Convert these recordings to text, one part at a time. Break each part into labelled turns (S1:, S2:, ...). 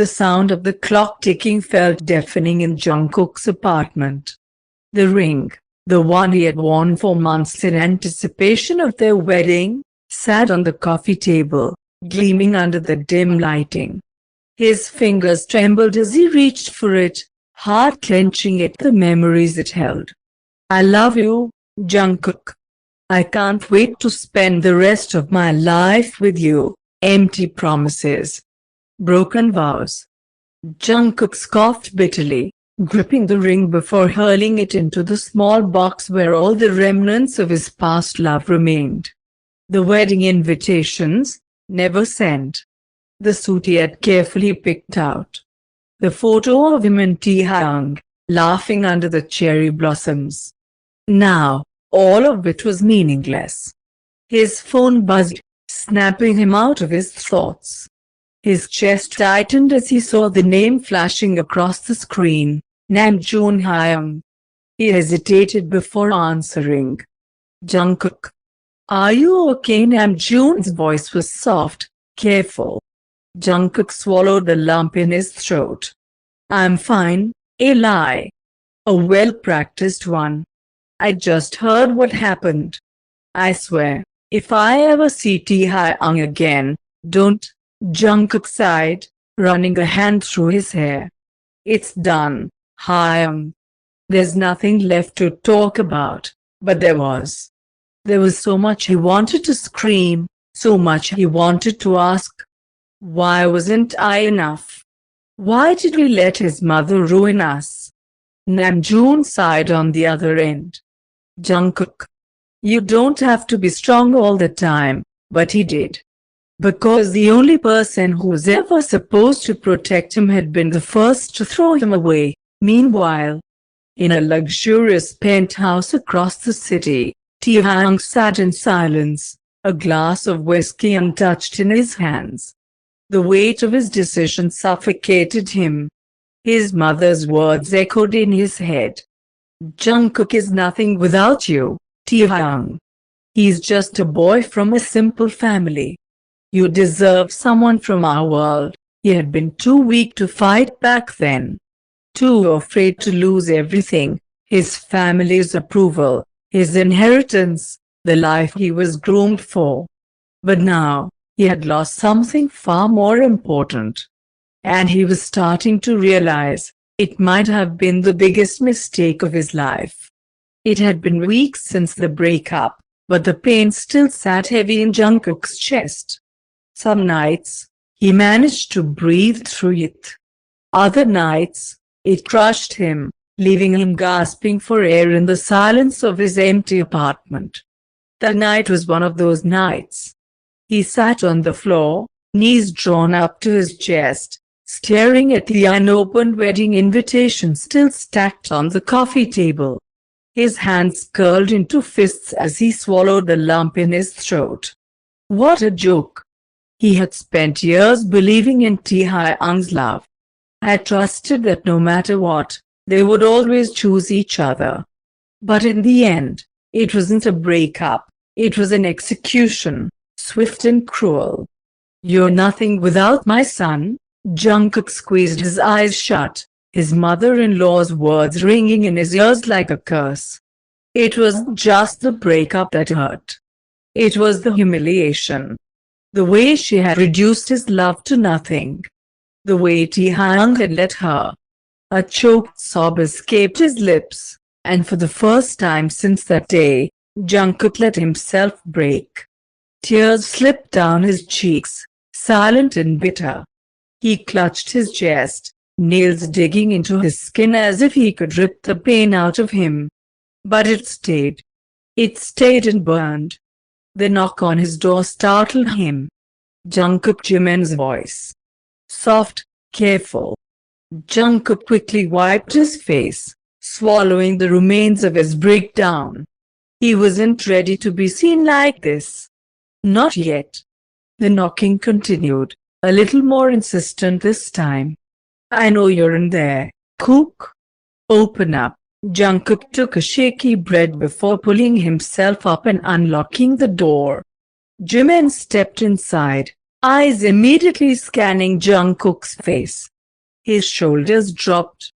S1: The sound of the clock ticking felt deafening in Jungkook's apartment. The ring, the one he had worn for months in anticipation of their wedding, sat on the coffee table, gleaming under the dim lighting. His fingers trembled as he reached for it, heart clenching at the memories it held. "I love you, Jungkook. I can't wait to spend the rest of my life with you." Empty promises. Broken vows. Jungkook scoffed bitterly, gripping the ring before hurling it into the small box where all the remnants of his past love remained. The wedding invitations, never sent. The suit he had carefully picked out. The photo of him and Taehyung, laughing under the cherry blossoms. Now, all of it was meaningless. His phone buzzed, snapping him out of his thoughts. His chest tightened as he saw the name flashing across the screen, Namjoon. He hesitated before answering. "Jungkook. Are you okay?" Namjoon's voice was soft, careful. Jungkook swallowed the lump in his throat. "I'm fine," a lie. A well-practiced one. "I just heard what happened. I swear, if I ever see Taehyung again, don't." Jungkook sighed, running a hand through his hair. "It's done, Hyung. There's nothing left to talk about." But there was. There was so much he wanted to scream, so much he wanted to ask. Why wasn't I enough? Why did we let his mother ruin us? Namjoon sighed on the other end. "Jungkook. You don't have to be strong all the time," but he did. Because the only person who was ever supposed to protect him had been the first to throw him away. Meanwhile, in a luxurious penthouse across the city, Taehyung sat in silence, a glass of whiskey untouched in his hands. The weight of his decision suffocated him. His mother's words echoed in his head. "Jungkook is nothing without you, Taehyung. He's just a boy from a simple family. You deserve someone from our world." He had been too weak to fight back then. Too afraid to lose everything, his family's approval, his inheritance, the life he was groomed for. But now, he had lost something far more important. And he was starting to realize, it might have been the biggest mistake of his life. It had been weeks since the breakup, but the pain still sat heavy in Jungkook's chest. Some nights, he managed to breathe through it. Other nights, it crushed him, leaving him gasping for air in the silence of his empty apartment. That night was one of those nights. He sat on the floor, knees drawn up to his chest, staring at the unopened wedding invitation still stacked on the coffee table. His hands curled into fists as he swallowed the lump in his throat. What a joke! He had spent years believing in Taehyung's love. Had trusted that no matter what, they would always choose each other. But in the end, it wasn't a breakup, it was an execution, swift and cruel. "You're nothing without my son." Jungkook squeezed his eyes shut, his mother-in-law's words ringing in his ears like a curse. It wasn't just the breakup that hurt. It was the humiliation. The way she had reduced his love to nothing. The way Taehyung had let her. A choked sob escaped his lips, and for the first time since that day, Jungkook let himself break. Tears slipped down his cheeks, silent and bitter. He clutched his chest, nails digging into his skin as if he could rip the pain out of him. But it stayed. It stayed and burned. The knock on his door startled him. Jungkook, Jimin's voice. Soft, careful. Jungkook quickly wiped his face, swallowing the remains of his breakdown. He wasn't ready to be seen like this. Not yet. The knocking continued, a little more insistent this time. "I know you're in there, Kook. Open up." Jungkook took a shaky breath before pulling himself up and unlocking the door. Jimin stepped inside, eyes immediately scanning Jungkook's face. His shoulders dropped.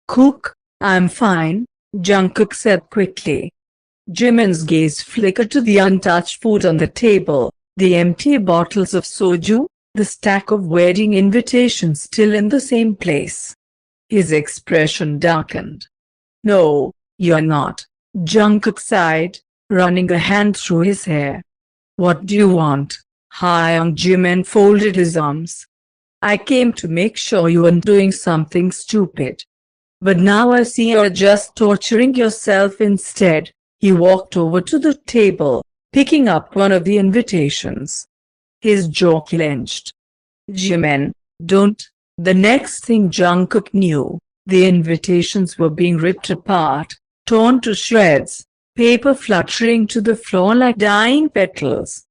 S1: "Kook, I'm fine," Jungkook said quickly. Jimin's gaze flickered to the untouched food on the table, the empty bottles of soju, the stack of wedding invitations still in the same place. His expression darkened. "No, you're not," Jungkook sighed, running a hand through his hair. "What do you want?" Taehyung Jimin folded his arms. "I came to make sure you weren't doing something stupid. But now I see you're just torturing yourself instead." He walked over to the table, picking up one of the invitations. His jaw clenched. "Jimin, don't." The next thing Jungkook knew, the invitations were being ripped apart, torn to shreds, paper fluttering to the floor like dying petals.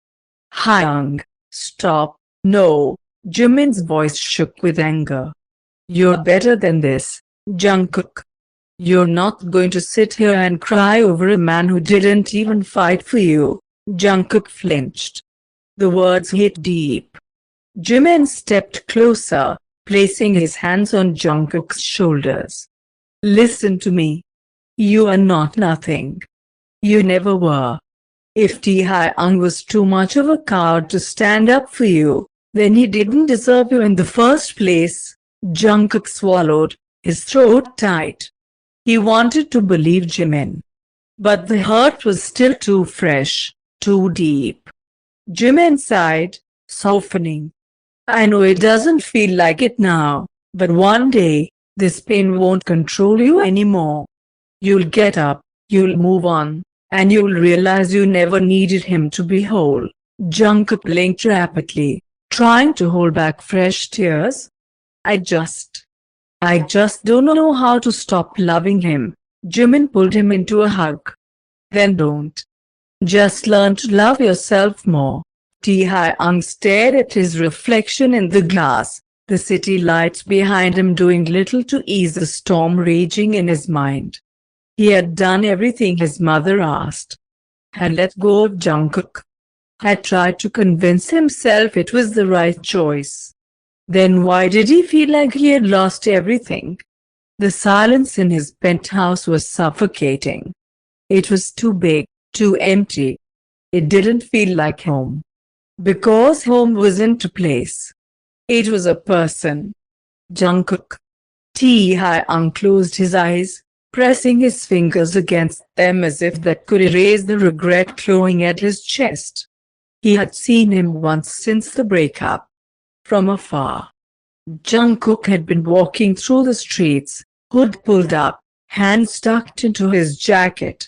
S1: "Taehyung, stop." "No." Jimin's voice shook with anger. "You're better than this, Jungkook. You're not going to sit here and cry over a man who didn't even fight for you." Jungkook flinched. The words hit deep. Jimin stepped closer, placing his hands on Jungkook's shoulders. "Listen to me. You are not nothing. You never were. If Taehyung was too much of a coward to stand up for you, then he didn't deserve you in the first place." Jungkook swallowed, his throat tight. He wanted to believe Jimin. But the hurt was still too fresh, too deep. Jimin sighed, softening. "I know it doesn't feel like it now, but one day, this pain won't control you anymore. You'll get up, you'll move on, and you'll realize you never needed him to be whole." Jungkook blinked rapidly, trying to hold back fresh tears. I just don't know how to stop loving him." Jimin pulled him into a hug. "Then don't. Just learn to love yourself more." Taehyung stared at his reflection in the glass, the city lights behind him doing little to ease the storm raging in his mind. He had done everything his mother asked. Had let go of Jungkook. Had tried to convince himself it was the right choice. Then why did he feel like he had lost everything? The silence in his penthouse was suffocating. It was too big, too empty. It didn't feel like home. Because home wasn't a place. It was a person. Jungkook. Taehyung closed his eyes, pressing his fingers against them as if that could erase the regret clawing at his chest. He had seen him once since the breakup. From afar. Jungkook had been walking through the streets, hood pulled up, hands tucked into his jacket.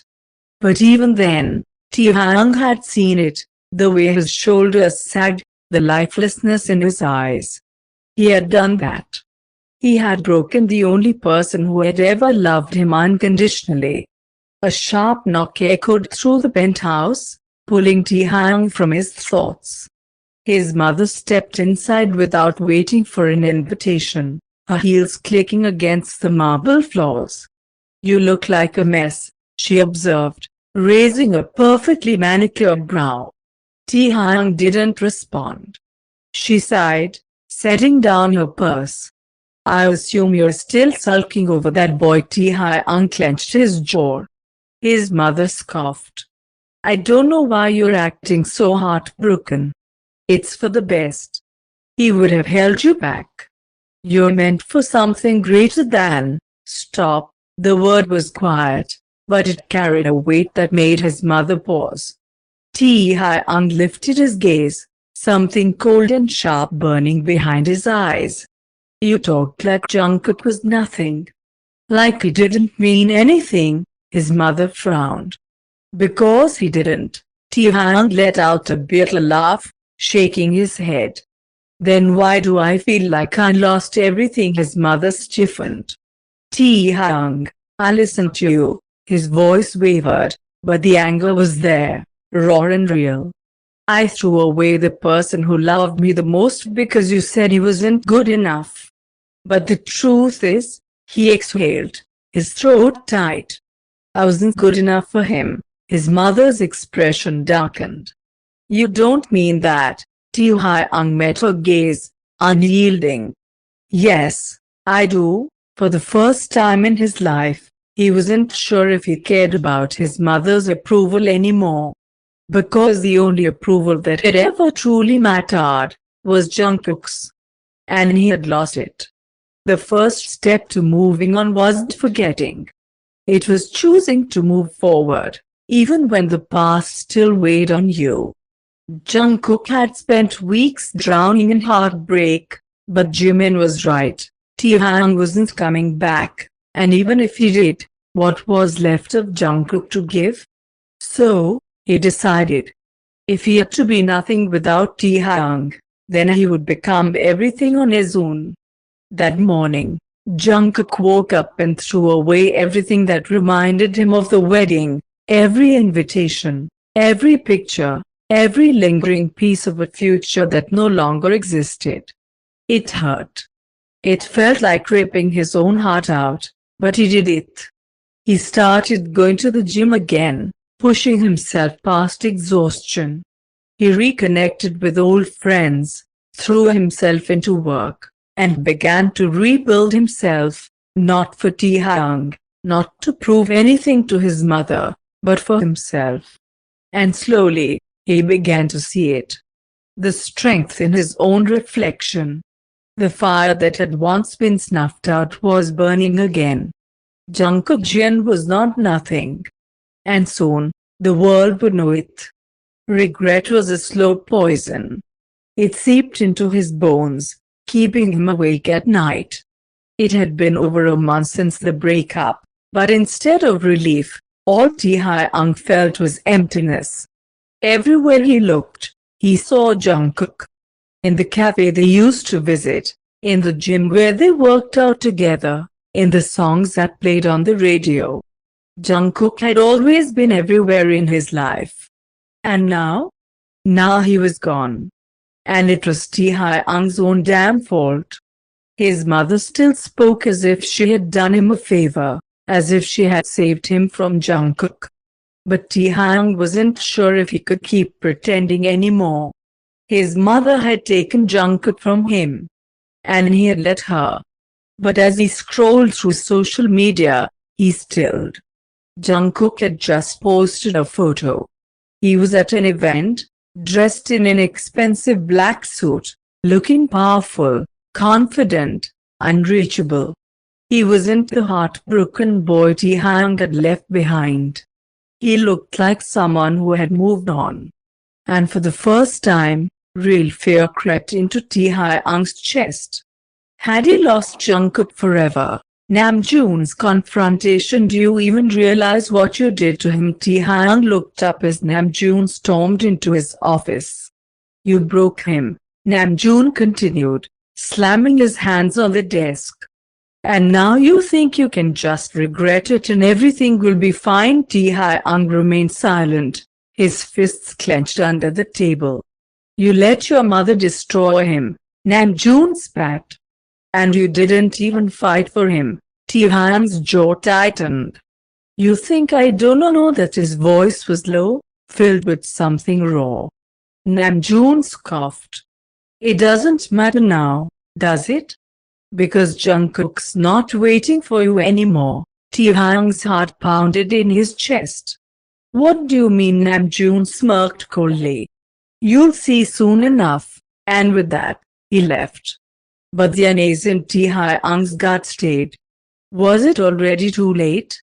S1: But even then, Taehyung had seen it, the way his shoulders sagged, the lifelessness in his eyes. He had done that. He had broken the only person who had ever loved him unconditionally. A sharp knock echoed through the penthouse, pulling Taehyung from his thoughts. His mother stepped inside without waiting for an invitation, her heels clicking against the marble floors. "You look like a mess," she observed, raising a perfectly manicured brow. Taehyung didn't respond. She sighed, setting down her purse. "I assume you're still sulking over that boy." Taehyung clenched his jaw. His mother scoffed. "I don't know why you're acting so heartbroken. It's for the best. He would have held you back. You're meant for something greater than." "Stop." The word was quiet, but it carried a weight that made his mother pause. Taehyung lifted his gaze, something cold and sharp burning behind his eyes. "You talked like Jungkook was nothing. Like he didn't mean anything." His mother frowned. "Because he didn't." Taehyung let out a bitter laugh, shaking his head. "Then why do I feel like I lost everything?" His mother stiffened. "Taehyung, I listened to you." His voice wavered, but the anger was there, raw and real. "I threw away the person who loved me the most because you said he wasn't good enough. But the truth is," he exhaled, his throat tight, "I wasn't good enough for him." His mother's expression darkened. "You don't mean that." Taehyung met her gaze, unyielding. Yes, I do. For the first time in his life, he wasn't sure if he cared about his mother's approval anymore. Because the only approval that had ever truly mattered was Jungkook's. And he had lost it. The first step to moving on wasn't forgetting. It was choosing to move forward, even when the past still weighed on you. Jungkook had spent weeks drowning in heartbreak, but Jimin was right. Taehyung wasn't coming back, and even if he did, what was left of Jungkook to give? So, he decided. If he had to be nothing without Taehyung, then he would become everything on his own. That morning, Jungkook woke up and threw away everything that reminded him of the wedding, every invitation, every picture, every lingering piece of a future that no longer existed. It hurt. It felt like ripping his own heart out, but he did it. He started going to the gym again, pushing himself past exhaustion. He reconnected with old friends, threw himself into work, and began to rebuild himself, not for Taehyung, not to prove anything to his mother, but for himself. And slowly, he began to see it. The strength in his own reflection. The fire that had once been snuffed out was burning again. Jungkook Jin was not nothing. And soon, the world would know it. Regret was a slow poison. It seeped into his bones, keeping him awake at night. It had been over a month since the breakup, but instead of relief, all Taehyung felt was emptiness. Everywhere he looked, he saw Jungkook. In the cafe they used to visit, in the gym where they worked out together, in the songs that played on the radio. Jungkook had always been everywhere in his life. And now? Now he was gone. And it was Taehyung's own damn fault. His mother still spoke as if she had done him a favor, as if she had saved him from Jungkook. But Taehyung wasn't sure if he could keep pretending anymore. His mother had taken Jungkook from him, and he had let her. But as he scrolled through social media, he stilled. Jungkook had just posted a photo. He was at an event, dressed in an expensive black suit, looking powerful, confident, unreachable. He wasn't the heartbroken boy Taehyung had left behind. He looked like someone who had moved on. And for the first time, real fear crept into Taehyung's chest. Had he lost Jungkook forever? Namjoon's confrontation. Do you even realize what you did to him? Taehyung looked up as Namjoon stormed into his office. You broke him, Namjoon continued, slamming his hands on the desk. And now you think you can just regret it and everything will be fine? Taehyung remained silent, his fists clenched under the table. You let your mother destroy him, Namjoon spat. And you didn't even fight for him. Taehyung's jaw tightened. You think I don't know that? His voice was low, filled with something raw. Namjoon scoffed. It doesn't matter now, does it? Because Jungkook's not waiting for you anymore. Taehyung's heart pounded in his chest. What do you mean? Namjoon smirked coldly. You'll see soon enough. And with that, he left. But the unease in Taehyung's gut stayed. Was it already too late?